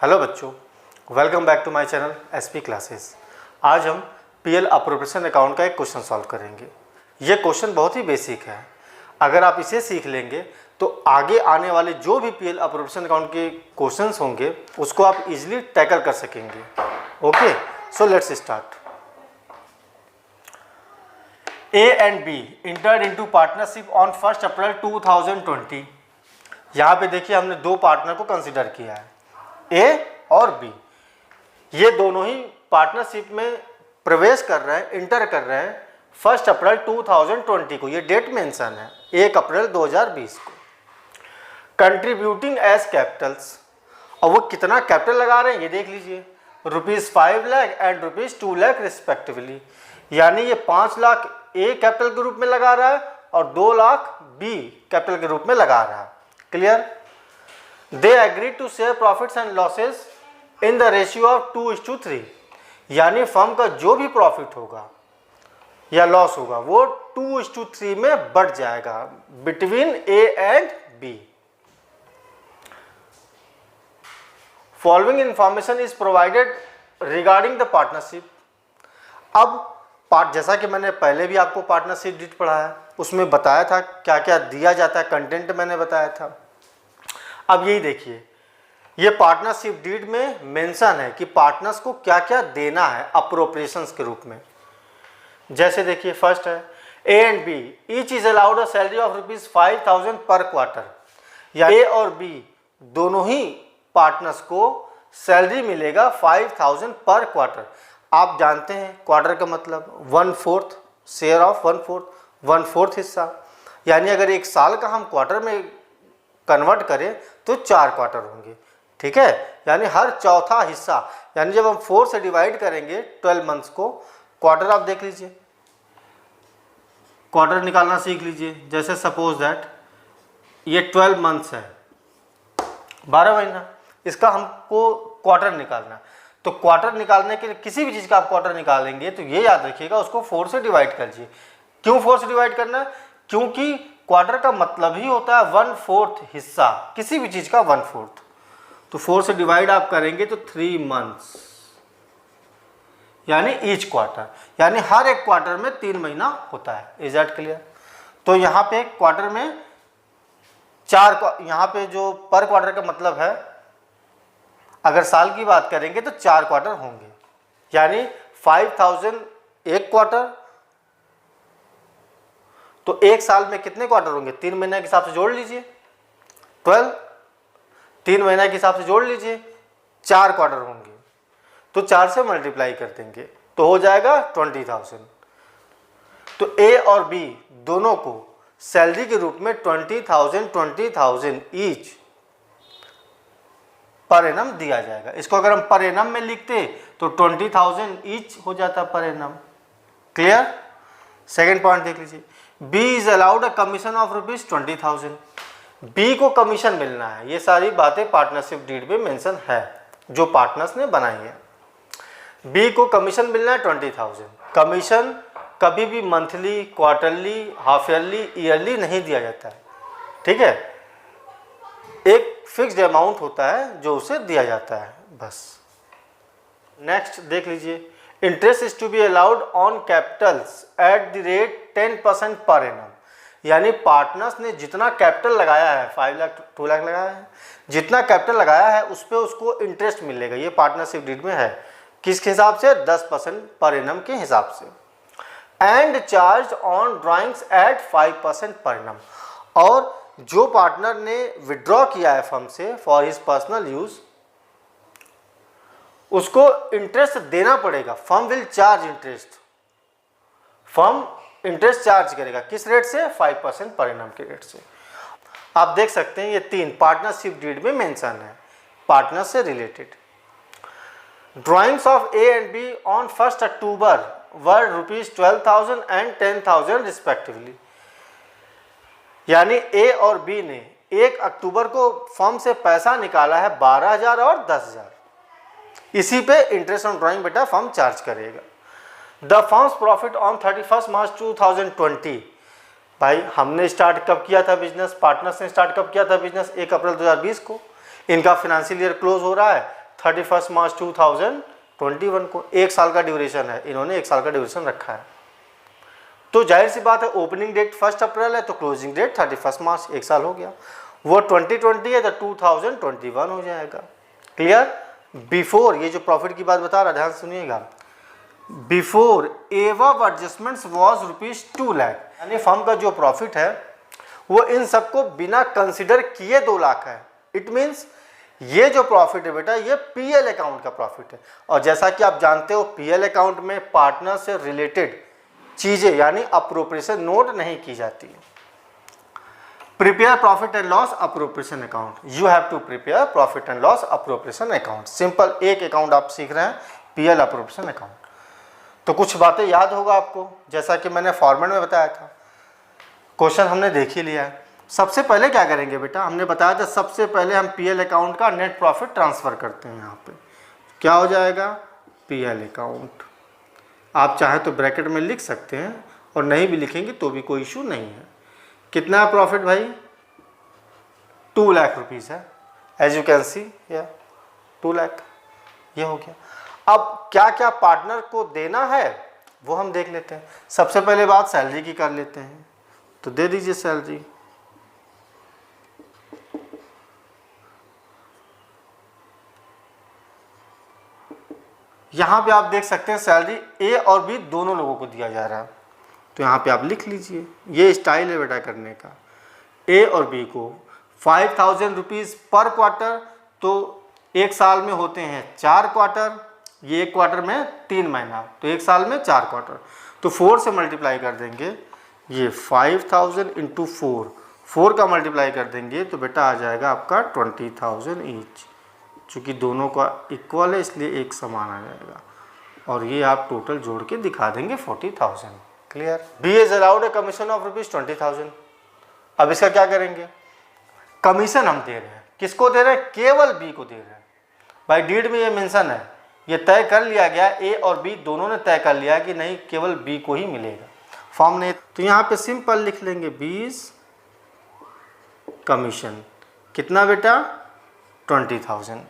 Hello बच्चों, welcome back to my channel SP classes. आज हम पीएल अप्रोप्रिएशन अकाउंट का एक क्वेश्चन सॉल्व करेंगे। ये क्वेश्चन बहुत ही बेसिक है। अगर आप इसे सीख लेंगे तो आगे आने वाले जो भी पीएल अप्रोप्रिएशन अकाउंट के क्वेश्चंस होंगे उसको आप इजीली टैकल कर सकेंगे। Okay, so let's start. A and B entered into partnership on 1 April 2020। यहाँ पे देखिए हमने दो पार्टनर को कंसिडर किया है, ए और बी। ये दोनों ही पार्टनरशिप में प्रवेश कर रहे हैं, इंटर कर रहे हैं 1 अप्रैल 2020 को। ये डेट मेंशन है 1 अप्रैल 2020 को। कंट्रीब्यूटिंग एज कैपिटल्स, और वो कितना कैपिटल लगा रहे हैं ये देख लीजिए, ₹5 लाख एंड ₹2 लाख रिस्पेक्टिवली। यानी ये 5 लाख ए कैपिटल के रूप में लगा रहा है और 2 लाख बी कैपिटल के रूप में लगा रहा है। Clear? They agreed to share profits and losses in the ratio of 2:3। यानी फर्म का जो भी प्रॉफिट होगा या लॉस होगा वो 2:3 में बढ़ जाएगा between A and B. Following information is provided regarding the partnership. अब जैसा कि मैंने पहले भी आपको पार्टनरशिप डीड पढ़ाया, उसमें बताया था क्या क्या दिया जाता है, कंटेंट मैंने बताया था। अब यही देखिए, ये पार्टनरशिप डीड में मेंशन है कि पार्टनर्स को क्या क्या देना है अप्रोप्रिएशंस के रूप में। जैसे देखिए, फर्स्ट है A and B each is allowed a salary of ₹5,000 per quarter. या ए और बी दोनों ही पार्टनर्स को सैलरी मिलेगा 5,000 पर क्वार्टर। आप जानते हैं क्वार्टर का मतलब 1/4 शेयर ऑफ 1/4 हिस्सा। यानी अगर एक साल का हम क्वार्टर में कन्वर्ट करें तो 4 क्वार्टर होंगे। ठीक है, यानी हर चौथा हिस्सा, यानी जब हम 4 से डिवाइड करेंगे 12 मंथ्स को, क्वार्टर आप देख लीजिए, क्वार्टर निकालना सीख लीजिए। जैसे सपोज दैट ये 12 मंथ्स है, 12 महीना, इसका हमको क्वार्टर निकालना। तो क्वार्टर निकालने के लिए किसी भी चीज़ का आप क्वार्टर निकालेंगे तो ये याद रखिएगा उसको 4 से डिवाइड कीजिए। क्यों 4 से डिवाइड करना? क्योंकि क्वार्टर का मतलब ही होता है 1/4 हिस्सा, किसी भी चीज का 1/4। तो 4 से डिवाइड आप करेंगे तो 3 मंथ्स, यानी ईच क्वार्टर, यानी हर एक क्वार्टर में 3 महीना होता है। Is that clear? तो यहाँ पे क्वार्टर में 4, यहाँ पे जो पर क्वार्टर का मतलब है, अगर साल की बात करेंगे तो 4 क्वार्टर होंगे। यानी 5,000 एक क्वार्टर, तो एक साल में कितने क्वार्टर होंगे? 3 महीने के हिसाब से जोड़ लीजिए, 12, 3 महीने के हिसाब से जोड़ लीजिए, 4 क्वार्टर होंगे। तो 4 से मल्टीप्लाई कर देंगे तो हो जाएगा 20,000। तो ए और बी दोनों को सैलरी के रूप में 20,000 ईच पर एनम दिया जाएगा। इसको अगर हम पर एनम में लिखते तो 20,000 ईच हो जाता per annum. Clear? Second point देख लीजिए, B is allowed a commission of ₹20,000। B को कमीशन मिलना है। ये सारी बातें पार्टनरशिप डीड में मेंशन है जो पार्टनर्स ने बनाई है। बी को कमीशन मिलना है 20,000। कमीशन कभी भी monthly, quarterly, half yearly, yearly नहीं दिया जाता है। ठीक है, एक फिक्स्ड अमाउंट होता है जो उसे दिया जाता है, बस। नेक्स्ट देख लीजिए, interest is to be allowed on capitals at the rate 10% per annum. यानी पार्टनर्स ने जितना कैपिटल लगाया है, 5 लाख 2 लाख लगाया है, जितना कैपिटल लगाया है उस पर उसको इंटरेस्ट मिलेगा। ये पार्टनरशिप डीड में है। किस हिसाब से? 10% पर एनम के हिसाब से। And charge on drawings at 5% per annum. और जो पार्टनर ने विड्रॉ किया है फर्म से फॉर हिज पर्सनल यूज, उसको इंटरेस्ट देना पड़ेगा। Firm will charge interest, firm interest charge करेगा। किस रेट से? 5% पर एनम के रेट से। आप देख सकते हैं ये 3 पार्टनरशिप डीड में मेंशन है पार्टनर से related. Drawings of A and be on 1 October were ₹12,000 and 10,000 respectively. यानी ए और बी ने 1 अक्टूबर को फर्म से पैसा निकाला है 12,000 और 10,000। इसी पे इंटरेस्ट ऑन ड्राइंग बेटा फर्म चार्ज करेगा। द फर्म्स प्रॉफिट ऑन 31 मार्च 2020। भाई हमने स्टार्ट कब किया था बिजनेस? पार्टनर्स ने स्टार्ट कब किया था बिजनेस? 1 अप्रैल 2020 को। इनका फाइनेंशियल ईयर क्लोज हो रहा है 31 मार्च 2021 को। 1 साल का ड्यूरेशन है, इन्होंने 1 साल का ड्यूरेशन रखा है। तो जाहिर सी बात है ओपनिंग डेट 1 अप्रैल है तो क्लोजिंग डेट 31 मार्च, 1 साल हो गया। वो 2020 है तो 2021 हो जाएगा। क्लियर? बिफोर, ये जो प्रॉफिट की बात बता रहा, ध्यान सुनिएगा, बिफोर एवब एडजस्टमेंट्स वॉज ₹2 लाख, यानी फर्म का जो प्रॉफिट है वो इन सबको बिना कंसिडर किए 2 लाख है। इट मीन्स ये जो प्रॉफिट है बेटा ये पीएल अकाउंट का प्रॉफिट है। और जैसा कि आप जानते हो पीएल अकाउंट में पार्टनर से रिलेटेड चीजें यानी अप्रोप्रिएशन नोट नहीं की जाती है। Prepare profit and loss appropriation account, you have to prepare profit and loss appropriation account. Simple एक अकाउंट आप सीख रहे हैं, पीएल अप्रोप्रिएशन अकाउंट। तो कुछ बातें याद होगा आपको, जैसा कि मैंने फॉर्मेट में बताया था। क्वेश्चन हमने देख ही लिया है। सबसे पहले क्या करेंगे बेटा, हमने बताया था सबसे पहले हम पीएल अकाउंट का नेट प्रॉफिट ट्रांसफर करते हैं। यहाँ पे क्या हो जाएगा, पीएल अकाउंट। आप चाहे तो ब्रैकेट में लिख सकते हैं और नहीं भी लिखेंगे तो भी कोई इशू नहीं है। कितना प्रॉफिट भाई, 2 लाख रुपीज़ है, एज यू कैन सी या 2 लाख, ये हो गया। अब क्या क्या पार्टनर को देना है वो हम देख लेते हैं। सबसे पहले बात सैलरी की कर लेते हैं, तो दे दीजिए सैलरी। यहाँ पे आप देख सकते हैं सैलरी ए और बी दोनों लोगों को दिया जा रहा है, तो यहाँ पे आप लिख लीजिए। ये स्टाइल है बेटा करने का। ए और बी को 5000 रुपीज़ पर क्वार्टर, तो 1 साल में होते हैं 4 क्वार्टर, ये 1 क्वार्टर में 3 महीना, तो 1 साल में 4 क्वार्टर, तो 4 से मल्टीप्लाई कर देंगे। ये 5000 इंटू 4 का मल्टीप्लाई कर देंगे तो बेटा आ जाएगा आपका 20,000 ईच। चूँकि दोनों का इक्वल है इसलिए एक समान आ जाएगा, और ये आप टोटल जोड़ के दिखा देंगे 40,000। Clear? B is allowed a commission of ₹20,000। अब इसका क्या करेंगे, कमीशन हम दे रहे हैं, किसको दे रहे हैं, केवल बी को दे रहे हैं। भाई डीड में ये मेंशन है, ये तय कर लिया गया, ए और बी दोनों ने तय कर लिया कि नहीं केवल बी को ही मिलेगा। फॉर्म ने तो यहाँ पे सिंपल लिख लेंगे बीज कमीशन। कितना बेटा, 20,000।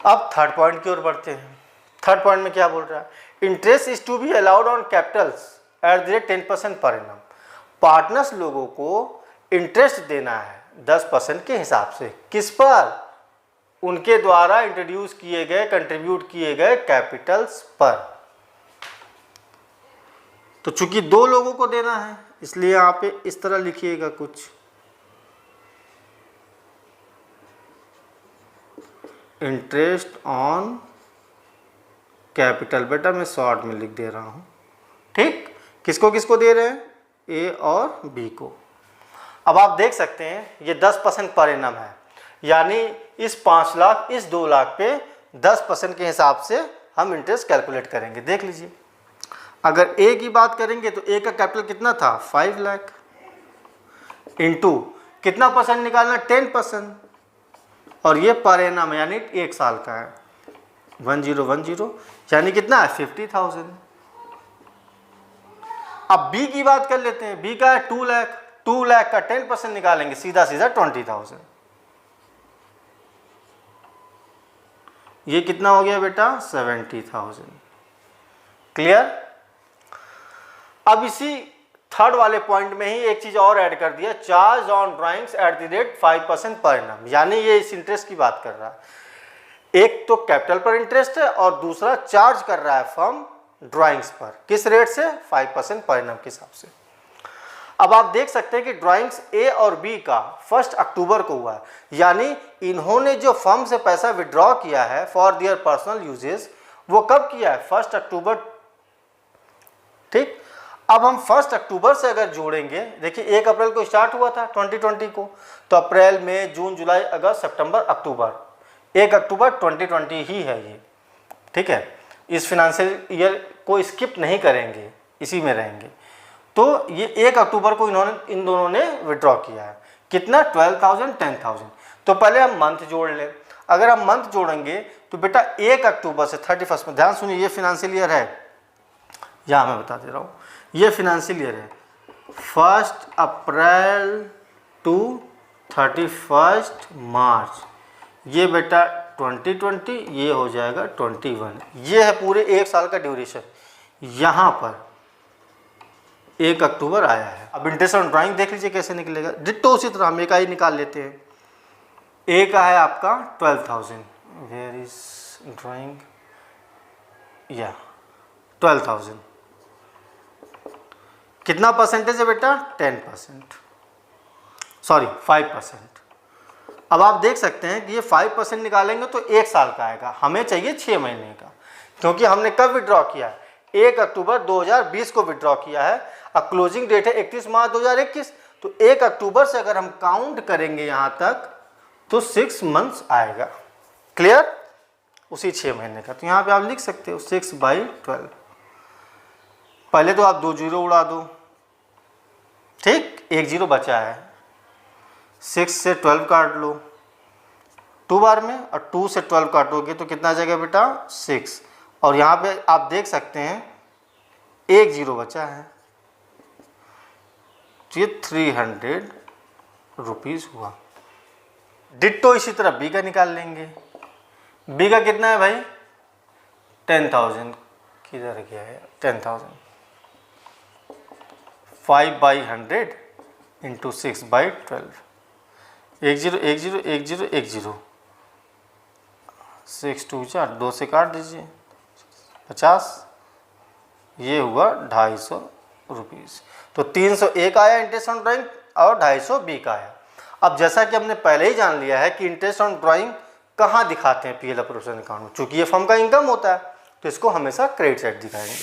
अब थर्ड पॉइंट की ओर बढ़ते हैं। थर्ड पॉइंट में क्या बोल रहा है, interest is to be allowed on capitals at the rate 10% per annum. Partners लोगों को इंटरेस्ट देना है 10% के हिसाब से, किस पर, उनके द्वारा इंट्रोड्यूस किए गए कंट्रीब्यूट किए गए कैपिटल्स पर। तो चूंकि 2 लोगों को देना है इसलिए यहाँ पे इस तरह लिखिएगा कुछ, इंटरेस्ट ऑन कैपिटल। बेटा मैं शॉर्ट में लिख दे रहा हूँ, ठीक। किसको किसको दे रहे हैं, ए और बी को। अब आप देख सकते हैं ये 10% पर एनम है, यानी इस 5 लाख इस 2 लाख पे 10% के हिसाब से हम इंटरेस्ट कैलकुलेट करेंगे। देख लीजिए, अगर ए की बात करेंगे तो ए का कैपिटल कितना था, 5 लाख, इंटू कितना परसेंट निकालना, 10%, और ये पर एनम यानी 1 साल का है, 1010, यानी कितना है, 50,000। अब बी की बात कर लेते हैं, बी का है 2 लाख, 2 लाख का 10% निकालेंगे, सीधा सीधा 20,000। ये कितना हो गया बेटा, 70,000। क्लियर? अब इसी थर्ड वाले पॉइंट में ही एक चीज और ऐड कर दिया, charge on drawings eight the rate 5% per annum, यानी ये इस इंटरेस्ट की बात कर रहा है। एक तो कैपिटल पर इंटरेस्ट है और दूसरा चार्ज कर रहा है फर्म ड्राइंग्स पर, किस रेट से, 5% पर एनम के हिसाब से। अब आप देख सकते हैं कि ड्राइंग्स ए और बी का 1 अक्टूबर को हुआ है, यानी इन्होंने जो फर्म से पैसा विड्रॉ किया है फॉर देयर पर्सनल यूजेस, वो कब किया है, 1 अक्टूबर, ठीक। अब हम 1 अक्टूबर से अगर जोड़ेंगे, देखिए 1 अप्रैल को स्टार्ट हुआ था 2020 को, तो अप्रैल, मई, जून, जुलाई, अगस्त, सितंबर, अक्टूबर, 1 अक्टूबर 2020 ही है ये, ठीक है। इस फाइनेंशियल ईयर को स्किप नहीं करेंगे, इसी में रहेंगे। तो ये 1 अक्टूबर को इन दोनों ने विड्रॉ किया है, कितना, 12,000, 10,000। तो पहले हम मंथ जोड़ लें। अगर हम मंथ जोड़ेंगे तो बेटा 1 अक्टूबर से 31 में, ध्यान सुनिए, ये फाइनेंशियल ईयर है, यहाँ मैं बता दे रहा हूँ, ये फाइनेंशियल ईयर है 1 अप्रैल टू 31 मार्च, ये बेटा 2020, ये हो जाएगा 21। ये है पूरे 1 साल का ड्यूरेशन। यहाँ पर 1 अक्टूबर आया है। अब इंटरेस्ट ऑन ड्राइंग देख लीजिए कैसे निकलेगा। डिट्टो उसी तरह हम एक ही निकाल लेते हैं। ए का है आपका 12,000, वेयर इज ड्राइंग, या 12,000। कितना परसेंटेज है बेटा? 10%, सॉरी 5%। अब आप देख सकते हैं कि ये 5% निकालेंगे तो 1 साल का आएगा, हमें चाहिए 6 महीने का, क्योंकि हमने कब विड्रॉ किया है? 1 अक्टूबर 2020 को विड्रॉ किया है। अब क्लोजिंग डेट है 31 मार्च 2021, तो 1 अक्टूबर से अगर हम काउंट करेंगे यहाँ तक तो 6 मंथ्स आएगा। क्लियर? उसी 6 महीने का। तो यहाँ पे आप लिख सकते हो 6/12। पहले तो आप 2 जीरो उड़ा दो, ठीक, 1 जीरो बचा है। 6 से 12 काट लो 2 बार में, और 2 से 12 काटोगे तो कितना आ जाएगा बेटा? 6। और यहाँ पे आप देख सकते हैं 1 जीरो बचा है, तो ये 300 रुपीज़ हुआ। डिट्टो इसी तरह बी का निकाल लेंगे। बी का कितना है भाई? 10,000। किधर गया है 10,000? 5/100 into 6/12। 1 zero 1 zero 1 zero 1 zero, 6 2 4, 2 से काट दीजिए 50। ये हुआ 250 रुपीज़। तो 301 आया इंटरेस्ट ऑन ड्राइंग और 250 बी का आया। अब जैसा कि हमने पहले ही जान लिया है कि इंटरेस्ट ऑन ड्राइंग कहाँ दिखाते हैं पीएल प्रोविजन अकाउंट में, चूंकि ये फर्म का इनकम होता है तो इसको हमेशा क्रेडिट साइड दिखाएंगे।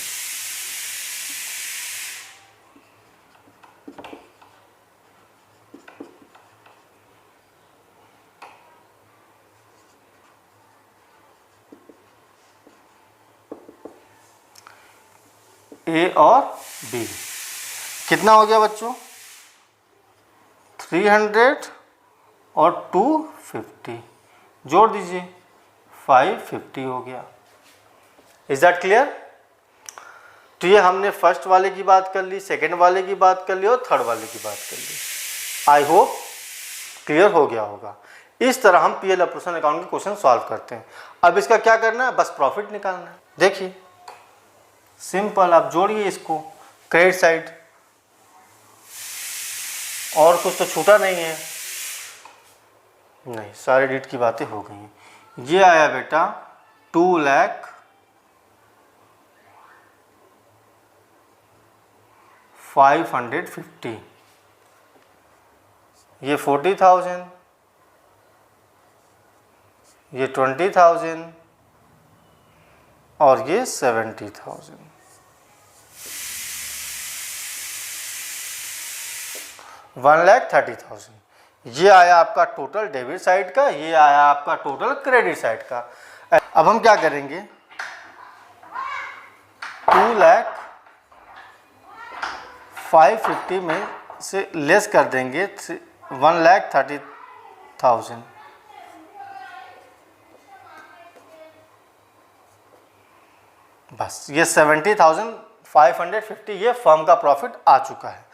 ए और बी कितना हो गया बच्चों? 300 और 250 जोड़ दीजिए, 550 हो गया। Is that clear? तो ये हमने फर्स्ट वाले की बात कर ली, सेकंड वाले की बात कर ली और थर्ड वाले की बात कर ली। आई होप क्लियर हो गया होगा। इस तरह हम पीएल ऑपरेशन अकाउंट के क्वेश्चन सॉल्व करते हैं। अब इसका क्या करना है? बस प्रॉफिट निकालना है। देखिए सिंपल, आप जोड़िए इसको क्रेडिट साइड, और कुछ तो छूटा नहीं है। नहीं, सारे डेट की बातें हो गई हैं। ये आया बेटा 2,05,50, ये 40,000, ये 20,000 और ये 70,000। 1,30,000। ये आया आपका टोटल डेबिट साइड का, ये आया आपका टोटल क्रेडिट साइड का। अब हम क्या करेंगे? 2,05,50 में से लेस कर देंगे 1,30,000। बस ये 70,550 ये फर्म का प्रॉफिट आ चुका है।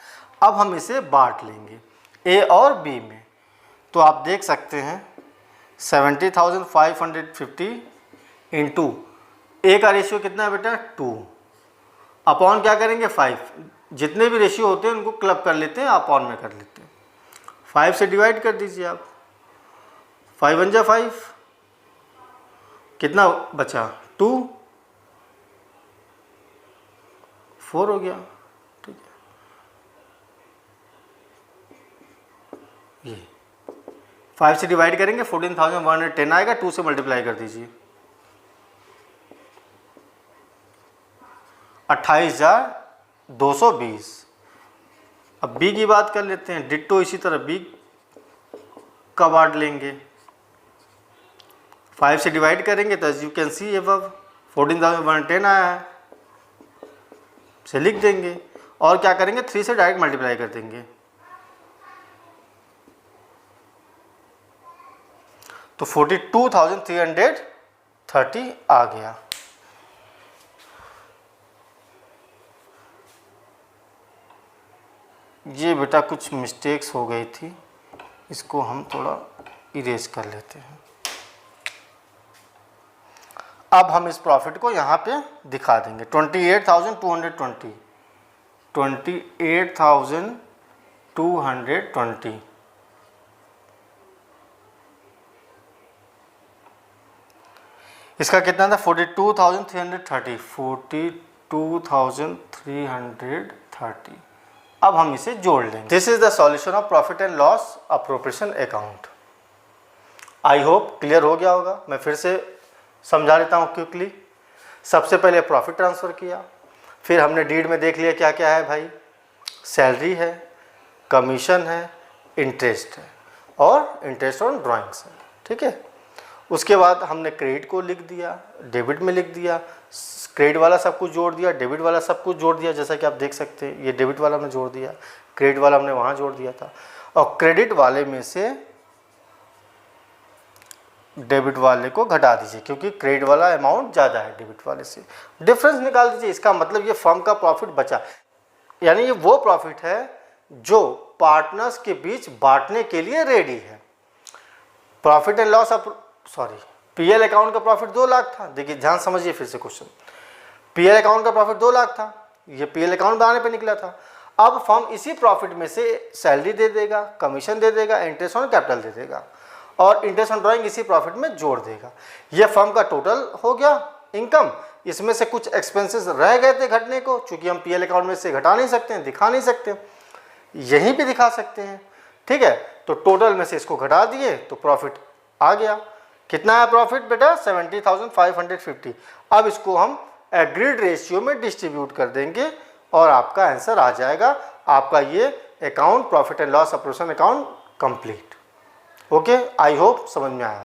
अब हम इसे बांट लेंगे ए और बी में। तो आप देख सकते हैं 70,550 इंटू ए का रेशियो कितना है बेटा? 2 अपॉन क्या करेंगे? 5। जितने भी रेशियो होते हैं उनको क्लब कर लेते हैं, अपॉन में कर लेते हैं। 5 से डिवाइड कर दीजिए आप, 5 1 जा 5, कितना बचा? 2, 4 हो गया। ठीक है, ये 5 से डिवाइड करेंगे 14,110 आएगा, 2 से मल्टीप्लाई कर दीजिए 28,220। अब बी की बात कर लेते हैं। डिट्टो इसी तरह बी का बांट लेंगे। 5 से डिवाइड करेंगे तो as you can see above 14,110 आया है, से लिख देंगे। और क्या करेंगे? 3 से डायरेक्ट मल्टीप्लाई कर देंगे। तो 42,330 आ गया। ये बेटा कुछ मिस्टेक्स हो गई थी, इसको हम थोड़ा इरेज कर लेते हैं। अब हम इस प्रॉफिट को यहाँ पे दिखा देंगे 28,220, 28,220। इसका कितना था 42,330, 42,330। अब हम इसे जोड़ लेंगे। This is the solution of profit and loss appropriation account. I hope clear हो गया होगा। मैं फिर से समझा देता हूँ क्विकली। सबसे पहले प्रॉफिट ट्रांसफ़र किया, फिर हमने डीड में देख लिया क्या क्या है भाई, सैलरी है, कमीशन है, इंटरेस्ट है और इंटरेस्ट ऑन ड्राइंग्स है, ठीक है। उसके बाद हमने क्रेडिट को लिख दिया, डेबिट में लिख दिया, क्रेडिट वाला सब कुछ जोड़ दिया, डेबिट वाला सब कुछ जोड़ दिया। जैसा कि आप देख सकते हैं ये डेबिट वाला हमने जोड़ दिया, क्रेडिट वाला हमने वहाँ जोड़ दिया था, और क्रेडिट वाले में से डेबिट वाले को घटा दीजिए क्योंकि क्रेडिट वाला अमाउंट ज़्यादा है डेबिट वाले से, डिफरेंस निकाल दीजिए। इसका मतलब ये फर्म का प्रॉफिट बचा, यानी ये वो प्रॉफिट है जो पार्टनर्स के बीच बांटने के लिए रेडी है। Profit and loss PL account का प्रॉफिट 2 लाख था। देखिए ध्यान समझिए फिर से क्वेश्चन, पीएल अकाउंट का प्रॉफिट 2 लाख था, ये पीएल अकाउंट बनाने पे निकला था। अब फर्म इसी प्रॉफिट में से सैलरी दे देगा, कमीशन दे देगा, इंटरेस्ट ऑन कैपिटल दे देगा और इंटरेस्ट ऑन ड्राइंग इसी प्रॉफिट में जोड़ देगा। ये फर्म का टोटल हो गया इनकम। इसमें से कुछ एक्सपेंसेस रह गए थे घटने को, चूंकि हम पीएल अकाउंट में से घटा नहीं सकते हैं, दिखा नहीं सकते, यहीं पे दिखा सकते हैं, ठीक है। तो टोटल में से इसको घटा दिए तो प्रॉफिट आ गया। कितना है प्रॉफिट बेटा 70,550। अब इसको हम एग्रीड रेशियो में डिस्ट्रीब्यूट कर देंगे और आपका आंसर आ जाएगा। आपका ये account profit and loss appropriation account complete. Okay, I hope समझ में आया।